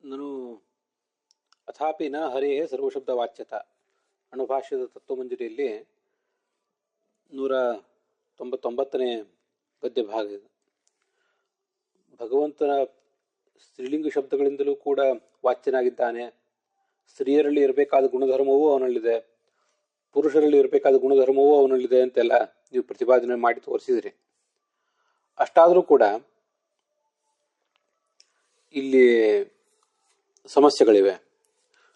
ನನು ಅಥಾಪಿ ನ ಹರೇ ಸರ್ವಶಬ್ದ ವಾಚ್ಯತ ಅಣುಭಾಷ್ಯದ ತತ್ವಮಂಜರಿಯಲ್ಲಿ 199ನೇ ಗದ್ಯ ಭಾಗ ಇದು. ಭಗವಂತನ ಸ್ತ್ರೀಲಿಂಗ ಶಬ್ದಗಳಿಂದಲೂ ಕೂಡ ವಾಚ್ಯನಾಗಿದ್ದಾನೆ. ಸ್ತ್ರೀಯರಲ್ಲಿ ಇರಬೇಕಾದ ಗುಣಧರ್ಮವೂ ಅವನಲ್ಲಿದೆ, ಪುರುಷರಲ್ಲಿ ಇರಬೇಕಾದ ಗುಣಧರ್ಮವೂ ಅವನಲ್ಲಿದೆ ಅಂತೆಲ್ಲ ನೀವು ಪ್ರತಿಪಾದನೆ ಮಾಡಿ ತೋರಿಸಿದ್ರಿ. ಅಷ್ಟಾದರೂ ಕೂಡ ಇಲ್ಲಿ ಸಮಸ್ಯೆಗಳಿವೆ.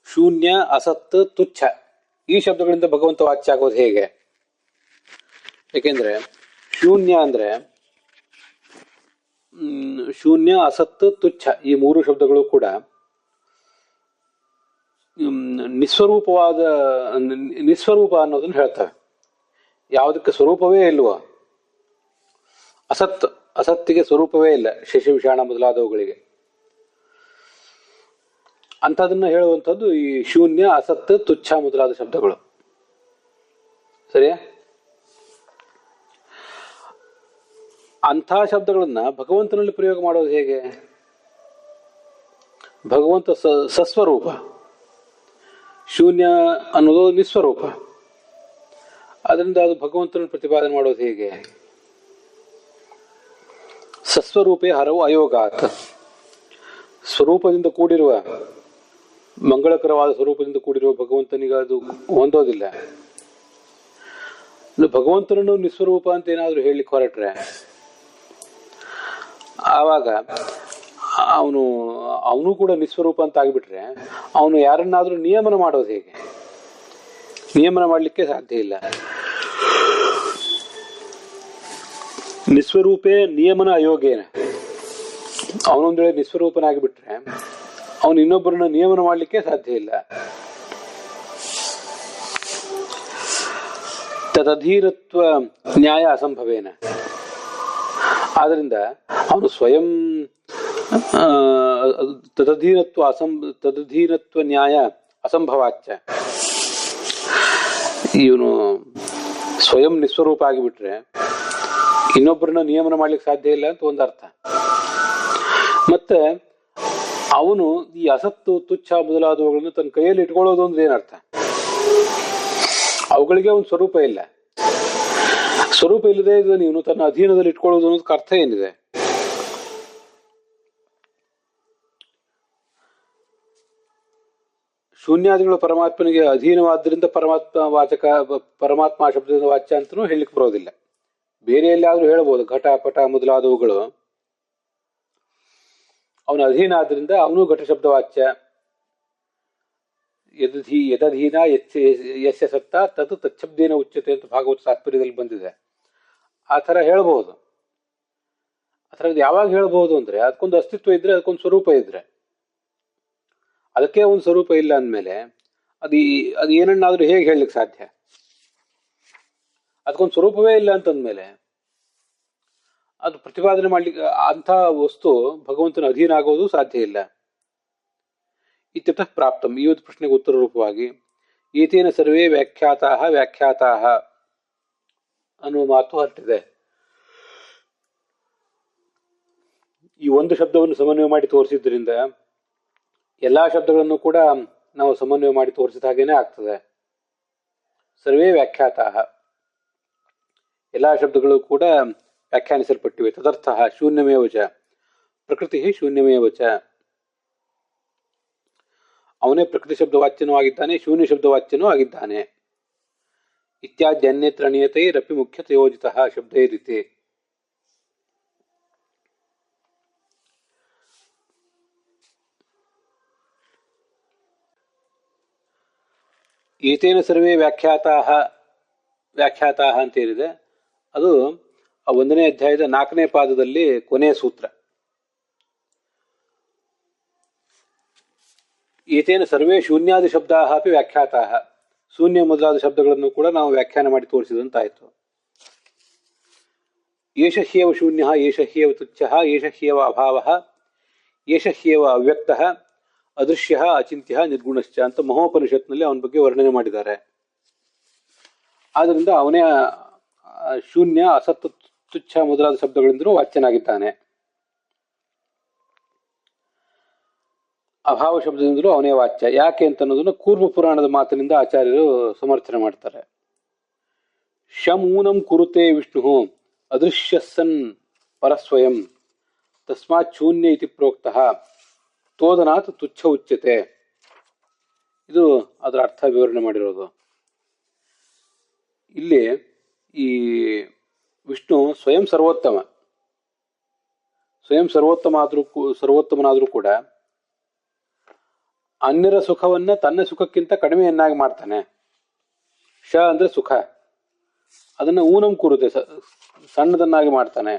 ಶೂನ್ಯ, ಅಸತ್, ತುಚ್ಛ ಈ ಶಬ್ದಗಳಿಂದ ಭಗವಂತ ವಾಚ್ಯ ಆಗೋದು ಹೇಗೆ? ಏಕೆಂದ್ರೆ ಶೂನ್ಯ ಅಂದ್ರೆ ಶೂನ್ಯ, ಅಸತ್, ತುಚ್ಛ ಈ ಮೂರು ಶಬ್ದಗಳು ಕೂಡ ನಿಸ್ವರೂಪ ಅನ್ನೋದನ್ನ ಹೇಳ್ತವೆ. ಯಾವುದಕ್ಕೆ ಸ್ವರೂಪವೇ ಇಲ್ವೋ, ಅಸತ್ತಿಗೆ ಸ್ವರೂಪವೇ ಇಲ್ಲ, ಶಶಿ ವಿಷಾಣ ಮೊದಲಾದವುಗಳಿಗೆ. ಅಂಥದನ್ನ ಹೇಳುವಂಥದ್ದು ಈ ಶೂನ್ಯ, ಅಸತ್, ತುಚ್ಛ ಮೊದಲಾದ ಶಬ್ದಗಳು. ಸರಿಯಾ? ಅಂಥ ಶಬ್ದಗಳನ್ನ ಭಗವಂತನಲ್ಲಿ ಪ್ರಯೋಗ ಮಾಡೋದು ಹೇಗೆ? ಭಗವಂತ ಸಸ್ವರೂಪ, ಶೂನ್ಯ ಅನ್ನೋದು ನಿಸ್ವರೂಪ. ಅದರಿಂದ ಅದು ಭಗವಂತನ ಪ್ರತಿಪಾದನೆ ಮಾಡೋದು ಹೇಗೆ? ಸಸ್ವರೂಪೇ ಹರವು ಅಯೋಗಾತ್. ಸ್ವರೂಪದಿಂದ ಕೂಡಿರುವ, ಮಂಗಳಕರವಾದ ಸ್ವರೂಪದಿಂದ ಕೂಡಿರುವ ಭಗವಂತನಿಗೆ ಅದು ಹೊಂದೋದಿಲ್ಲ. ಭಗವಂತನನ್ನು ನಿಸ್ವರೂಪ ಅಂತ ಏನಾದರೂ ಹೇಳಲಿಕ್ಕೆ ಹೊರಟ್ರೆ ಆವಾಗ ಅವನು ಕೂಡ ನಿಸ್ವರೂಪ ಅಂತ ಆಗಿಬಿಟ್ರೆ ಅವನು ಯಾರನ್ನಾದ್ರೂ ನಿಯಮನ ಮಾಡೋದು ಹೇಗೆ? ನಿಯಮನ ಮಾಡಲಿಕ್ಕೆ ಸಾಧ್ಯ ಇಲ್ಲ. ನಿಸ್ವರೂಪೇ ನಿಯಮನ ಅಯೋಗ್ಯನ. ಅವನೊಂದ್ ವೇಳೆ ನಿಸ್ವರೂಪನಾಗಿಬಿಟ್ರೆ ಅವನು ಇನ್ನೊಬ್ಬರನ್ನ ನಿಯಮನ ಮಾಡಲಿಕ್ಕೆ ಸಾಧ್ಯ ಇಲ್ಲ. ತದಧೀನತ್ವ ನ್ಯಾಯ ಅಸಂಭವೇನ. ಆದ್ರಿಂದ ಅವನು ಸ್ವಯಂ ತದಧೀನತ್ವ ನ್ಯಾಯ ಅಸಂಭವಾಚ್ಯ. ಇವನು ಸ್ವಯಂ ನಿಸ್ವರೂಪ ಆಗಿಬಿಟ್ರೆ ಇನ್ನೊಬ್ಬರನ್ನ ನಿಯಮನ ಮಾಡ್ಲಿಕ್ಕೆ ಸಾಧ್ಯ ಇಲ್ಲ ಅಂತ ಒಂದರ್ಥ. ಮತ್ತೆ ಅವನು ಈ ಅಸತ್ತು, ತುಚ್ಛ ಮೊದಲಾದವುಗಳನ್ನು ತನ್ನ ಕೈಯಲ್ಲಿ ಇಟ್ಕೊಳ್ಳೋದು ಅಂದ್ರೆ ಏನರ್ಥ? ಅವುಗಳಿಗೆ ಅವನ ಸ್ವರೂಪ ಇಲ್ಲ. ಸ್ವರೂಪ ಇಲ್ಲದೆ ಇದ್ರೆ ನೀನು ತನ್ನ ಅಧೀನದಲ್ಲಿ ಇಟ್ಕೊಳ್ಳೋದು ಅನ್ನೋದಕ್ಕೆ ಅರ್ಥ ಏನಿದೆ? ಶೂನ್ಯಾದಿಗಳು ಪರಮಾತ್ಮನಿಗೆ ಅಧೀನವಾದ್ರಿಂದ ಪರಮಾತ್ಮ ಶಬ್ದದಿಂದ ವಾಚ್ಯ ಅಂತನೂ ಹೇಳಲಿಕ್ಕೆ ಬರೋದಿಲ್ಲ. ಬೇರೆ ಎಲ್ಲಾದ್ರೂ ಹೇಳ್ಬೋದು, ಘಟ, ಪಟ ಮೊದಲಾದವುಗಳು ಅವನ ಅಧೀನ ಆದ್ರಿಂದ ಅವನು ಘಟ ಶಬ್ದ ವಾಚ್ಯ. ಯದಧೀನ ಯಸ್ಯ ಸತ್ತ ತತ್ ತಚ್ಛಬ್ದೇನ ಉಚ್ಯತೆ ಅಂತ ಭಾಗವತ ತಾತ್ಪರ್ಯದಲ್ಲಿ ಬಂದಿದೆ. ಆ ಥರ ಹೇಳ್ಬಹುದು. ಆ ಥರದ್ದು ಯಾವಾಗ ಹೇಳ್ಬಹುದು ಅಂದ್ರೆ ಅದಕ್ಕೊಂದು ಅಸ್ತಿತ್ವ ಇದ್ರೆ, ಅದಕ್ಕೊಂದು ಸ್ವರೂಪ ಇದ್ರೆ. ಅದಕ್ಕೆ ಒಂದು ಸ್ವರೂಪ ಇಲ್ಲ ಅಂದಮೇಲೆ ಅದು ಏನನ್ನಾದ್ರೂ ಹೇಗೆ ಹೇಳಲಿಕ್ಕೆ ಸಾಧ್ಯ? ಅದಕ್ಕೊಂದು ಸ್ವರೂಪವೇ ಇಲ್ಲ ಅಂತಂದ್ಮೇಲೆ ಅದು ಪ್ರತಿಪಾದನೆ ಮಾಡ್ಲಿಕ್ಕೆ ಅಂಥ ವಸ್ತು ಭಗವಂತನ ಅಧೀನ ಆಗೋದು ಸಾಧ್ಯ ಇಲ್ಲ. ಇತ್ಯತಃ ಪ್ರಾಪ್ತಂ. ಈ ಒಂದು ಪ್ರಶ್ನೆಗೆ ಉತ್ತರ ರೂಪವಾಗಿ ಏತೇನ ಸರ್ವೇ ವ್ಯಾಖ್ಯಾತಾಹ ಅನ್ನುವ ಮಾತು ಹೊರಟಿದೆ. ಈ ಒಂದು ಶಬ್ದವನ್ನು ಸಮನ್ವಯ ಮಾಡಿ ತೋರಿಸಿದ್ರಿಂದ ಎಲ್ಲಾ ಶಬ್ದಗಳನ್ನು ಕೂಡ ನಾವು ಸಮನ್ವಯ ಮಾಡಿ ತೋರಿಸಿದ ಹಾಗೇನೆ ಆಗ್ತದೆ. ಸರ್ವೇ ವ್ಯಾಖ್ಯಾತಾಹ, ಎಲ್ಲಾ ಶಬ್ದಗಳು ಕೂಡ ವ್ಯಾಖ್ಯಾನಿಸಲ್ಪಟ್ಟಿವೆ. ತದರ್ಥ ಶೂನ್ಯಮೇವ ಚ, ಪ್ರಕೃತಿ ಶೂನ್ಯಮೇವ ಚ. ಅವನೇ ಪ್ರಕೃತಿ ಶಬ್ದವಾಚ್ಯನೂ ಆಗಿದ್ದಾನೆ, ಶೂನ್ಯ ಶಬ್ದವಾಚ್ಯನೂ ಆಗಿದ್ದಾನೆ. ಇತ್ಯಾದ್ಯನ್ಯತ್ರ ನಿಯತೈರಪಿ ಮುಖ್ಯತಯೋಜಿತಃ ಶಬ್ದೈರಿತಿ. ಏತೇನ ಸರ್ವೇ ವ್ಯಾಖ್ಯಾತಾಹ ಅಂತ ಏನಿದೆ ಅದು 1ನೇ ಅಧ್ಯಾಯದ 4ನೇ ಪಾದದಲ್ಲಿ ಕೊನೆಯ ಸೂತ್ರ. ಏತೇನ ಸರ್ವೇ ಶೂನ್ಯಾದಿ ಶಬ್ದಾಹ ಅಪಿ ವ್ಯಾಖ್ಯಾತಾಹ. ಶೂನ್ಯ ಮೊದಲಾದ ಶಬ್ದಗಳನ್ನು ಕೂಡ ನಾವು ವ್ಯಾಖ್ಯಾನ ಮಾಡಿ ತೋರಿಸಿದಂತಾಯಿತು. ಏಷ ಹ್ಯೇವ ಶೂನ್ಯ, ಏಷ ಹ್ಯೇವ ತುಚ್ಛಃ, ಏಷ ಹ್ಯೇವ ಅಭಾವಃ, ಏಷ ಹ್ಯೇವ ಅವ್ಯಕ್ತಃ, ಅದೃಶ್ಯ, ಅಚಿಂತ್ಯ, ನಿರ್ಗುಣಶ್ಚ ಅಂತ ಮಹೋಪನಿಷತ್ನಲ್ಲಿ ಅವನ ಬಗ್ಗೆ ವರ್ಣನೆ ಮಾಡಿದ್ದಾರೆ. ಆದ್ರಿಂದ ಅವನೇ ಶೂನ್ಯ, ಅಸತ್, ತುಚ್ಛ ಮೊದಲಾದ ಶಬ್ದಗಳಿಂದಲೂ ವಾಚ್ಯನಾಗಿದ್ದಾನೆ. ಅಭಾವ ಶಬ್ದದಿಂದಲೂ ಅವನೇ ವಾಚ್ಯ. ಯಾಕೆ ಅಂತ ಅನ್ನೋದನ್ನು ಕೂರ್ಮ ಪುರಾಣದ ಮಾತಿನಿಂದ ಆಚಾರ್ಯರು ಸಮರ್ಥನೆ ಮಾಡ್ತಾರೆ. ಶಮೂನಂ ಕುರುತೆ ವಿಷ್ಣು ಅದೃಶ್ಯ ಸನ್ ಪರಸ್ವಯಂ ತಸ್ಮಾತ್ ಶೂನ್ಯ ಇತಿ ಪ್ರೋಕ್ತಃ ತೋದನಾತ್ ತುಚ್ಛ ಉಚ್ಯತೆ. ಇದು ಅದರ ಅರ್ಥ ವಿವರಣೆ ಮಾಡಿರೋದು. ಇಲ್ಲಿ ಈ ವಿಷ್ಣು ಸ್ವಯಂ ಸರ್ವೋತ್ತಮನಾದರೂ ಕೂಡ ಅನ್ಯರ ಸುಖವನ್ನ ತನ್ನ ಸುಖಕ್ಕಿಂತ ಕಡಿಮೆಯನ್ನಾಗಿ ಮಾಡ್ತಾನೆ. ಶ ಅಂದ್ರೆ ಸುಖ, ಅದನ್ನ ಊನಂ ಕುರುತೆ ಸಣ್ಣದನ್ನಾಗಿ ಮಾಡ್ತಾನೆ.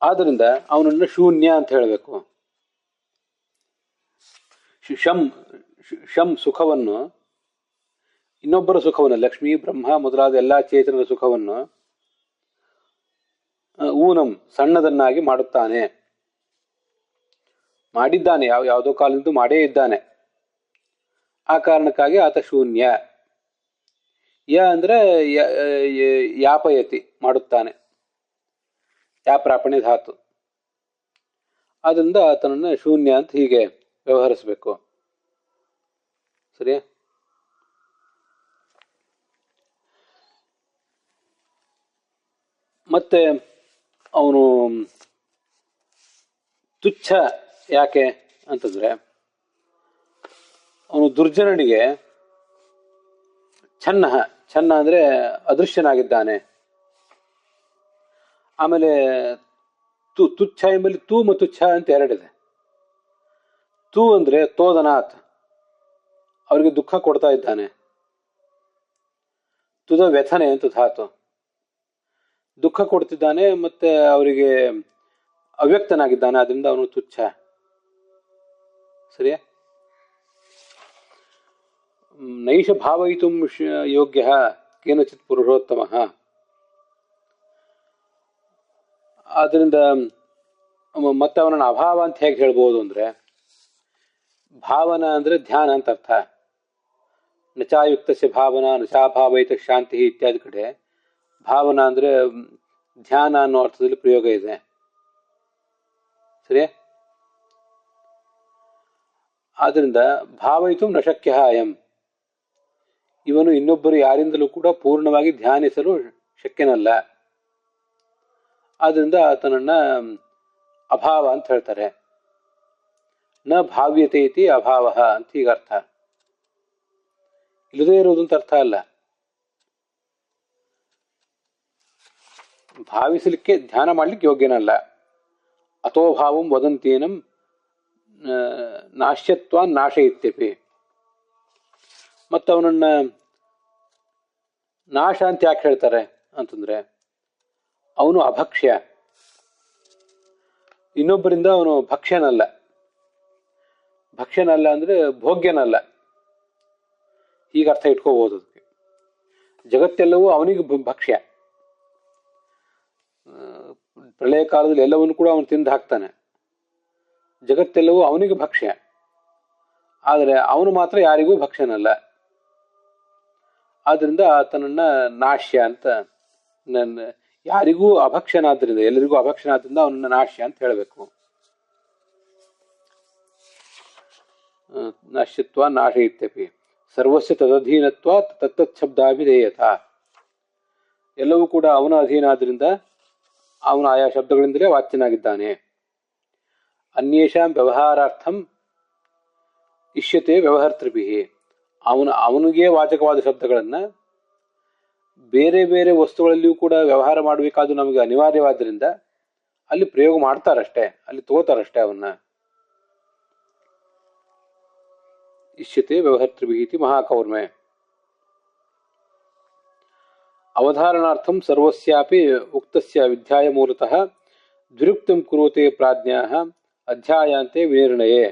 ಆದ್ದರಿಂದ ಅವನನ್ನು ಶೂನ್ಯ ಅಂತ ಹೇಳಬೇಕು. ಶಂ ಸುಖವನ್ನು, ಇನ್ನೊಬ್ಬರ ಸುಖವನ್ನು, ಲಕ್ಷ್ಮೀ ಬ್ರಹ್ಮ ಮೊದಲಾದ ಎಲ್ಲಾ ಚೇತನದ ಸುಖವನ್ನು ಊನಂ ಸಣ್ಣದನ್ನಾಗಿ ಮಾಡುತ್ತಾನೆ, ಮಾಡಿದ್ದಾನೆ. ಯಾವುದೋ ಕಾಲದಿಂದ ಮಾಡೇ ಇದ್ದಾನೆ. ಆ ಕಾರಣಕ್ಕಾಗಿ ಆತ ಶೂನ್ಯ. ಅಂದ್ರೆ ಯಾಪಯತಿ ಮಾಡುತ್ತಾನೆ, ಯಾಪ್ರಾಪಣೆ ಧಾತು. ಆದ್ದರಿಂದ ಆತನನ್ನು ಶೂನ್ಯ ಅಂತ ಹೀಗೆ ವ್ಯವಹರಿಸಬೇಕು. ಸರಿಯಾ? ಮತ್ತೆ ಅವನು ತುಚ್ಛ ಯಾಕೆ ಅಂತಂದ್ರೆ, ಅವನು ದುರ್ಜನನಿಗೆ ಛನ್ನ ಅಂದ್ರೆ ಅದೃಶ್ಯನಾಗಿದ್ದಾನೆ. ಆಮೇಲೆ ತುಚ್ಛ ಎಂಬಲ್ಲಿ ತೂ ಮತ್ತು ಛ ಅಂತ ಎರಡಿದೆ. ತೂ ಅಂದ್ರೆ ತೋದನಾಥ್, ಅವರಿಗೆ ದುಃಖ ಕೊಡ್ತಾ ಇದ್ದಾನೆ. ತುದ ವ್ಯಥನೆ ಅಂತ ಧಾತು, ದುಃಖ ಕೊಡ್ತಿದ್ದಾನೆ ಮತ್ತೆ ಅವರಿಗೆ ಅವ್ಯಕ್ತನಾಗಿದ್ದಾನೆ. ಅದರಿಂದ ಅವನು ತುಚ್ಛ. ಸರಿಯಾ? ನೈಷ ಭಾವಯಿತು ಯೋಗ್ಯ ಕೇನಚಿತ್ ಪುರುಷೋತ್ತಮ. ಆದ್ರಿಂದ ಮತ್ತೆ ಅವನನ್ನು ಅಭಾವ ಅಂತ ಹೇಗೆ ಹೇಳ್ಬೋದು ಅಂದ್ರೆ, ಭಾವನಾ ಅಂದ್ರೆ ಧ್ಯಾನ ಅಂತ ಅರ್ಥ. ನಚಾಯುಕ್ತಸ್ಯ ಭಾವನಾ ನಚಾಭಾವಯಿತ ಶಾಂತಿ ಇತ್ಯಾದಿ ಕಡೆ ಭಾವನಾ ಅಂದ್ರೆ ಧ್ಯಾನ ಅನ್ನೋ ಅರ್ಥದಲ್ಲಿ ಪ್ರಯೋಗ ಇದೆ. ಸರಿ? ಆದ್ರಿಂದ ಭಾವಯಿತು ನ ಶಕ್ಯ ಅಯಂ, ಇವನು ಇನ್ನೊಬ್ಬರು ಯಾರಿಂದಲೂ ಕೂಡ ಪೂರ್ಣವಾಗಿ ಧ್ಯಾನಿಸಲು ಶಕ್ಯನಲ್ಲ. ಆದ್ರಿಂದ ಆತನನ್ನ ಅಭಾವ ಅಂತ ಹೇಳ್ತಾರೆ. ನ ಭಾವ್ಯತೆ ಇತಿ ಅಭಾವ ಅಂತ ಈಗ ಅರ್ಥ. ಇಲ್ಲದೇ ಇರುವುದಂತ ಅರ್ಥ ಅಲ್ಲ. ಭಾವಿಸಲಿಕ್ಕೆ, ಧ್ಯಾನ ಮಾಡ್ಲಿಕ್ಕೆ ಯೋಗ್ಯನಲ್ಲ. ಅಥೋಭಾವಂ ವದಂತೇನಂ ನಾಶ್ಯತ್ವ ನಾಶಯಿತ್ಯಪಿ. ಮತ್ತವನನ್ನ ನಾಶ ಅಂತ ಯಾಕೆ ಹೇಳ್ತಾರೆ ಅಂತಂದ್ರೆ, ಅವನು ಅಭಕ್ಷ್ಯ, ಇನ್ನೊಬ್ಬರಿಂದ ಅವನು ಭಕ್ಷ್ಯನಲ್ಲ. ಭಕ್ಷ್ಯನಲ್ಲ ಅಂದ್ರೆ ಭೋಗ್ಯನಲ್ಲ, ಈಗ ಅರ್ಥ ಇಟ್ಕೋಬಹುದು. ಅದಕ್ಕೆ ಜಗತ್ತೆಲ್ಲವೂ ಅವನಿಗೆ ಭಕ್ಷ್ಯ. ಪ್ರಳಯ ಕಾಲದಲ್ಲಿ ಎಲ್ಲವನ್ನು ಕೂಡ ಅವನು ತಿಂದು ಹಾಕ್ತಾನೆ. ಜಗತ್ತೆಲ್ಲವೂ ಅವನಿಗೆ ಭಕ್ಷ್ಯ, ಆದರೆ ಅವನು ಮಾತ್ರ ಯಾರಿಗೂ ಭಕ್ಷ್ಯನಲ್ಲ. ಆದ್ರಿಂದ ಆತನನ್ನ ನಾಶ್ಯ ಅಂತ, ಯಾರಿಗೂ ಅಭಕ್ಷ್ಯನಾದ್ರಿಂದ, ಎಲ್ಲರಿಗೂ ಅಭಕ್ಷ್ಯನಾದ್ರಿಂದ ಅವನನ್ನ ನಾಶ್ಯ ಅಂತ ಹೇಳಬೇಕು. ನಾಶ್ಯತ್ವ ನಾಶಯಿತ್ಯಪಿ ಸರ್ವಸ್ಯ ತದಧೀನತ್ವ ತತ್ತತ್ ಶಬ್ದಾಭಿಧೇಯತ. ಎಲ್ಲವೂ ಕೂಡ ಅವನ ಅಧೀನ ಆದ್ರಿಂದ ಅವನು ಆಯಾ ಶಬ್ದಗಳಿಂದಲೇ ವಾಚ್ಯನಾಗಿದ್ದಾನೆ. ಅನ್ಯೇಷಾಂ ವ್ಯವಹಾರಾರ್ಥಂ ಇಷ್ಯತೆ ವ್ಯವಹರ್ತೃಭಿ. ಅವನಿಗೆ ವಾಚಕವಾದ ಶಬ್ದಗಳನ್ನ ಬೇರೆ ಬೇರೆ ವಸ್ತುಗಳಲ್ಲಿಯೂ ಕೂಡ ವ್ಯವಹಾರ ಮಾಡಬೇಕಾದ್ದು ನಮಗೆ ಅನಿವಾರ್ಯವಾದ್ರಿಂದ ಅಲ್ಲಿ ಪ್ರಯೋಗ ಮಾಡ್ತಾರಷ್ಟೇ, ಅಲ್ಲಿ ತಗೋತಾರಷ್ಟೇ ಅವನ್ನ. ಇಷ್ಯತೆ ವ್ಯವಹರ್ತೃಭಿ ಇತಿ ಮಹಾಕೌರ್ಮೆ. ಅವಧಾರಣಾರ್ಥಂ ಸರ್ವಸ್ಯಾಪಿ ಉಕ್ತಸ್ಯ ವಿಧ್ಯಾಯ ಮೂಲತಃ ದ್ವಿರುಕ್ತಂ ಕುರುತೆ ಪ್ರಾಜ್ಞಾಃ ಅಧ್ಯಾಯಾಂತೆ ವಿನಿರ್ಣಯೇ.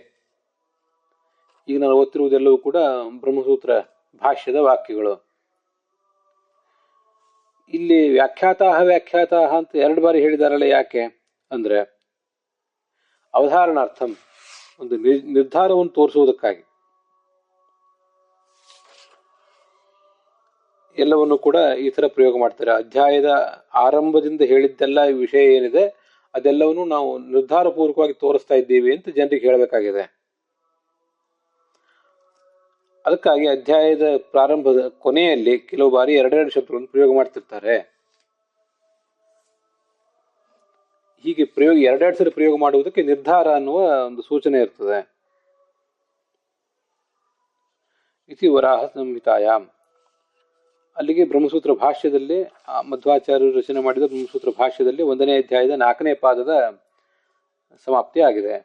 ಈಗ ನಾನು ಓದ್ತಿರುವುದೆಲ್ಲವೂ ಕೂಡ ಬ್ರಹ್ಮಸೂತ್ರ ಭಾಷ್ಯದ ವಾಕ್ಯಗಳು. ಇಲ್ಲಿ ವ್ಯಾಖ್ಯಾತ ಅಂತ ಎರಡು ಬಾರಿ ಹೇಳಿದಾರಲ್ಲ. ಯಾಕೆ ಅಂದ್ರೆ ಅವಧಾರಣಾರ್ಥಂ, ಒಂದು ನಿರ್ಧಾರವನ್ನು ತೋರಿಸುವುದಕ್ಕಾಗಿ ಎಲ್ಲವನ್ನು ಕೂಡ ಈ ತರ ಪ್ರಯೋಗ ಮಾಡ್ತಾರೆ. ಅಧ್ಯಾಯದ ಆರಂಭದಿಂದ ಹೇಳಿದ್ದೆಲ್ಲ ವಿಷಯ ಏನಿದೆ ಅದೆಲ್ಲವನ್ನೂ ನಾವು ನಿರ್ಧಾರಪೂರ್ವಕವಾಗಿ ತೋರಿಸ್ತಾ ಇದ್ದೀವಿ ಅಂತ ಜನರಿಗೆ ಹೇಳಬೇಕಾಗಿದೆ. ಅದಕ್ಕಾಗಿ ಅಧ್ಯಾಯದ ಪ್ರಾರಂಭದ ಕೊನೆಯಲ್ಲಿ ಕೆಲವು ಬಾರಿ ಎರಡೆರಡು ಶಬ್ದಗಳನ್ನು ಪ್ರಯೋಗ ಮಾಡ್ತಿರ್ತಾರೆ. ಹೀಗೆ ಎರಡೆರಡು ಸರಿ ಪ್ರಯೋಗ ಮಾಡುವುದಕ್ಕೆ ನಿರ್ಧಾರ ಅನ್ನುವ ಒಂದು ಸೂಚನೆ ಇರ್ತದೆ. ಇತಿ ವರಾಹ ಸಂಹಿತಾಯಾಮ್. ಅಲ್ಲಿಗೆ ಬ್ರಹ್ಮಸೂತ್ರ ಭಾಷ್ಯದಲ್ಲಿ ಮಧ್ವಾಚಾರ್ಯರು ರಚನೆ ಮಾಡಿದ ಬ್ರಹ್ಮಸೂತ್ರ ಭಾಷ್ಯದಲ್ಲಿ 1ನೇ ಅಧ್ಯಾಯದ 4ನೇ ಪಾದದ ಸಮಾಪ್ತಿ ಆಗಿದೆ.